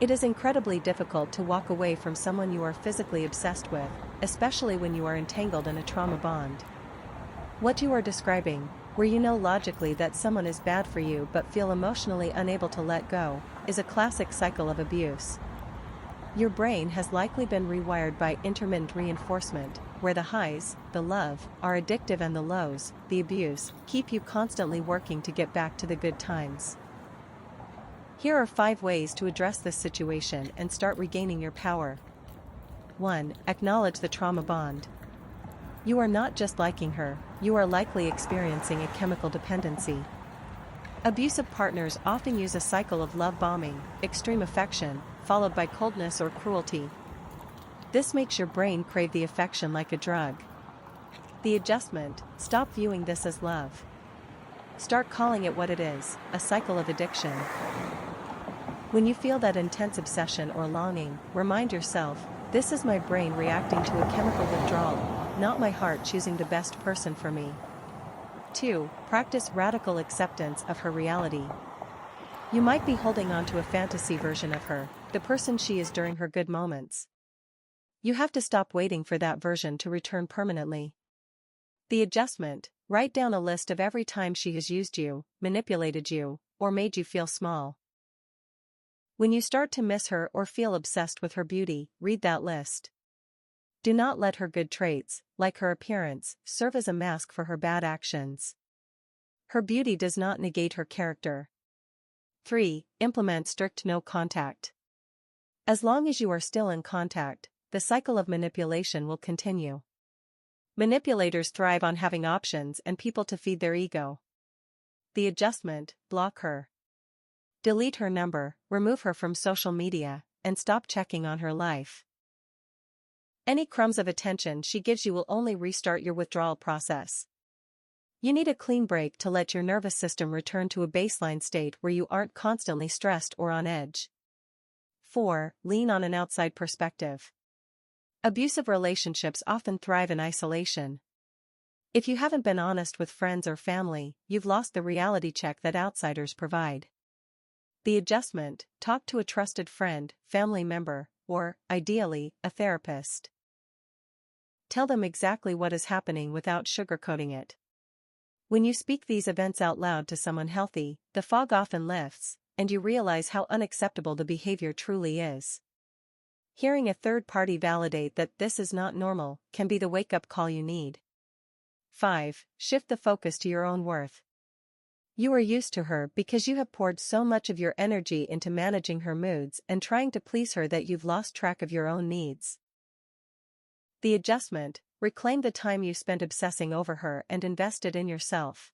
It is incredibly difficult to walk away from someone you are physically obsessed with, especially when you are entangled in a trauma bond. What you are describing, where you know logically that someone is bad for you but feel emotionally unable to let go, is a classic cycle of abuse. Your brain has likely been rewired by intermittent reinforcement, where the highs, the love, are addictive and the lows, the abuse, keep you constantly working to get back to the good times. Here are 5 ways to address this situation and start regaining your power. 1. Acknowledge the trauma bond. You are not just liking her, you are likely experiencing a chemical dependency. Abusive partners often use a cycle of love bombing, extreme affection, followed by coldness or cruelty. This makes your brain crave the affection like a drug. The adjustment: stop viewing this as love. Start calling it what it is, a cycle of addiction. When you feel that intense obsession or longing, remind yourself, this is my brain reacting to a chemical withdrawal, not my heart choosing the best person for me. 2. Practice radical acceptance of her reality. You might be holding on to a fantasy version of her, the person she is during her good moments. You have to stop waiting for that version to return permanently. The adjustment: write down a list of every time she has used you, manipulated you, or made you feel small. When you start to miss her or feel obsessed with her beauty, read that list. Do not let her good traits, like her appearance, serve as a mask for her bad actions. Her beauty does not negate her character. 3. Implement strict no contact. As long as you are still in contact, the cycle of manipulation will continue. Manipulators thrive on having options and people to feed their ego. The adjustment: block her. Delete her number, remove her from social media, and stop checking on her life. Any crumbs of attention she gives you will only restart your withdrawal process. You need a clean break to let your nervous system return to a baseline state where you aren't constantly stressed or on edge. 4. Lean on an outside perspective. Abusive relationships often thrive in isolation. If you haven't been honest with friends or family, you've lost the reality check that outsiders provide. The adjustment: talk to a trusted friend, family member, or, ideally, a therapist. Tell them exactly what is happening without sugarcoating it. When you speak these events out loud to someone healthy, the fog often lifts, and you realize how unacceptable the behavior truly is. Hearing a third party validate that this is not normal can be the wake-up call you need. 5. Shift the focus to your own worth. You are used to her because you have poured so much of your energy into managing her moods and trying to please her that you've lost track of your own needs. The adjustment: reclaim the time you spent obsessing over her and invest it in yourself.